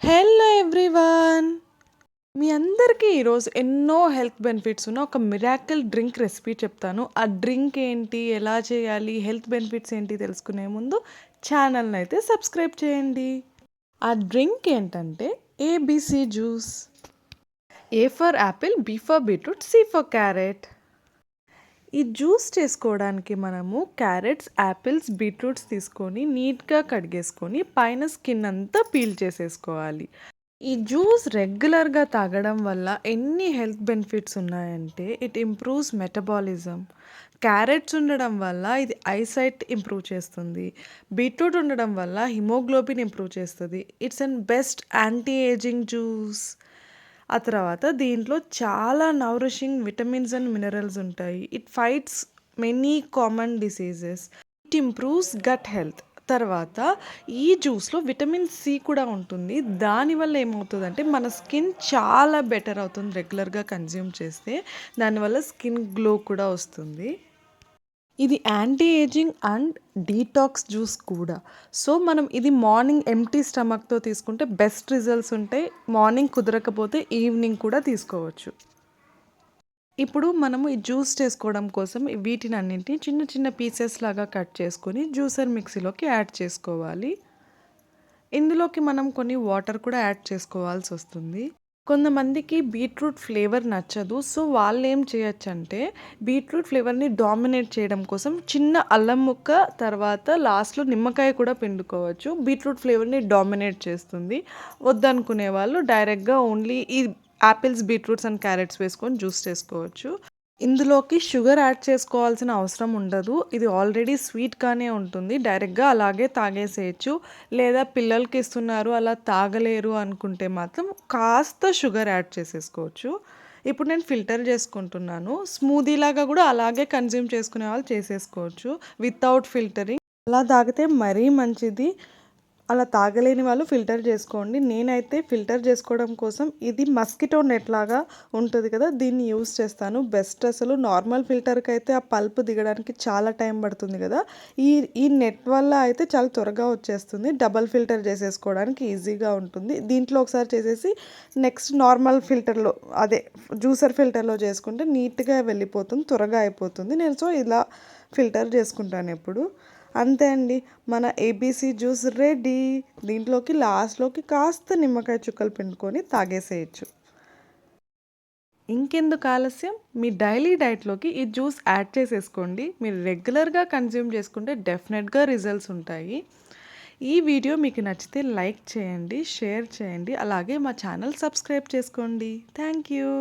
Hello everyone! మీ అందరికీ ఈరోజు ఎన్నో హెల్త్ బెనిఫిట్స్ ఉన్న ఒక మిరాకిల్ డ్రింక్ రెసిపీ చెప్తాను. ఆ డ్రింక్ ఏంటి? ఎలా చేయాలి? హెల్త్ బెనిఫిట్స్ ఏంటి తెలుసుకునే ముందు ఛానల్‌ని అయితే సబ్స్క్రైబ్ చేయండి. ఆ డ్రింక్ ఏంటంటే ABC juice. A for apple, B for beetroot, C for carrot. ఈ జ్యూస్ చేసుకోవడానికి మనము క్యారెట్స్, యాపిల్స్, బీట్రూట్స్ తీసుకొని నీట్‌గా కడిగేసుకొని పైన స్కిన్ అంతా పీల్ చేసేసుకోవాలి. ఈ జ్యూస్ రెగ్యులర్‌గా తాగడం వల్ల ఎన్ని హెల్త్ బెనిఫిట్స్ ఉన్నాయంటే ఇట్ ఇంప్రూవ్స్ మెటబాలిజం. క్యారెట్స్ ఉండడం వల్ల ఇది ఐసైట్ ఇంప్రూవ్ చేస్తుంది. బీట్రూట్ ఉండడం వల్ల హిమోగ్లోబిన్ ఇంప్రూవ్ చేస్తది. It's an best anti ageing juice. ఆ తర్వాత దీంట్లో చాలా నౌరిషింగ్ విటమిన్స్ అండ్ మినరల్స్ ఉంటాయి. It fights many common diseases. It improves gut health. తర్వాత ఈ జ్యూస్‌లో విటమిన్ సి కూడా ఉంటుంది. దానివల్ల ఏమవుతదంటే మన స్కిన్ చాలా బెటర్ అవుతుంది రెగ్యులర్‌గా కన్జ్యూమ్ చేస్తే. దానివల్ల స్కిన్ గ్లో కూడా వస్తుంది. ఇది anti ageing and detox juice కూడా. సో, మనం ఇది మార్నింగ్ ఎంప్టీ స్టమక్‌తో తీసుకుంటే బెస్ట్ రిజల్ట్స్ ఉంటాయి. మార్నింగ్ కుదరకపోతే ఈవినింగ్ కూడా తీసుకోవచ్చు. ఇప్పుడు మనము ఈ జ్యూస్ చేసుకోవడం కోసం వీటినన్నింటిని చిన్న చిన్న పీసెస్ లాగా కట్ చేసుకొని జ్యూసర్ మిక్సీలోకి యాడ్ చేసుకోవాలి. ఇందులోకి మనం కొన్ని వాటర్ కూడా యాడ్ చేసుకోవాల్సొస్తుంది. కొంతమందికి బీట్రూట్ ఫ్లేవర్ నచ్చదు. సో, వాళ్ళేం చేయొచ్చంటే బీట్రూట్ ఫ్లేవర్‌ని డామినేట్ చేయడం కోసం చిన్న అల్లం ముక్క, తర్వాత లాస్ట్‌లో నిమ్మకాయ కూడా పిండుకోవచ్చు. బీట్రూట్ ఫ్లేవర్‌ని డామినేట్ చేస్తుంది. వద్దనుకునే వాళ్ళు డైరెక్ట్‌గా ఓన్లీ ఈ యాపిల్స్, బీట్రూట్స్ అండ్ క్యారెట్స్ వేసుకొని జ్యూస్ చేసుకోవచ్చు. ఇందులోకి షుగర్ యాడ్ చేసుకోవాల్సిన అవసరం ఉండదు. ఇది ఆల్రెడీ స్వీట్‌గానే ఉంటుంది. డైరెక్ట్‌గా అలాగే తాగేసేయొచ్చు. లేదా పిల్లలకి ఇస్తున్నారు అలా తాగలేరు అనుకుంటే మాత్రం కాస్త షుగర్ యాడ్ చేసేసుకోవచ్చు. ఇప్పుడు నేను ఫిల్టర్ చేసుకుంటున్నాను. స్మూదీ లాగా కూడా అలాగే కన్జ్యూమ్ చేసుకునే వాళ్ళు చేసేసుకోవచ్చు వితౌట్ ఫిల్టరింగ్. అలా తాగితే మరీ మంచిది. అలా తాగలేని వాళ్ళు ఫిల్టర్ చేసుకోండి. నేనైతే ఫిల్టర్ చేసుకోవడం కోసం ఇది మస్కిటో నెట్ లాగా ఉంటుంది కదా! దీన్ని యూజ్ చేస్తాను. బెస్ట్ అసలు. నార్మల్ ఫిల్టర్‌కి అయితే ఆ పల్ప్ దిగడానికి చాలా టైం పడుతుంది కదా! ఈ ఈ నెట్ వల్ల అయితే చాలా త్వరగా వచ్చేస్తుంది. డబుల్ ఫిల్టర్ చేసేసుకోవడానికి ఈజీగా ఉంటుంది. దీంట్లో ఒకసారి చేసేసి నెక్స్ట్ నార్మల్ ఫిల్టర్‌లో అదే జ్యూసర్ ఫిల్టర్‌లో చేసుకుంటే నీట్‌గా వెళ్ళిపోతుంది. త్వరగా అయిపోతుంది. నేను సో, ఇలా ఫిల్టర్ చేసుకుంటాను ఎప్పుడు. అంతే అండి. మన ఏబీసీ జ్యూస్ రెడీ. దీంట్లోకి లాస్ట్‌లోకి కాస్త నిమ్మకాయ చుక్కలు పిండుకొని తాగేసేయొచ్చు. ఇంకెందుకు ఆలస్యం? మీ డైలీ డైట్‌లోకి ఈ జ్యూస్ యాడ్ చేసేసుకోండి. మీరు రెగ్యులర్‌గా కన్జ్యూమ్ చేసుకుంటే డెఫినెట్‌గా రిజల్ట్స్ ఉంటాయి. ఈ వీడియో మీకు నచ్చితే లైక్ చేయండి, షేర్ చేయండి. అలాగే మా ఛానల్ సబ్స్క్రైబ్ చేసుకోండి. Thank you.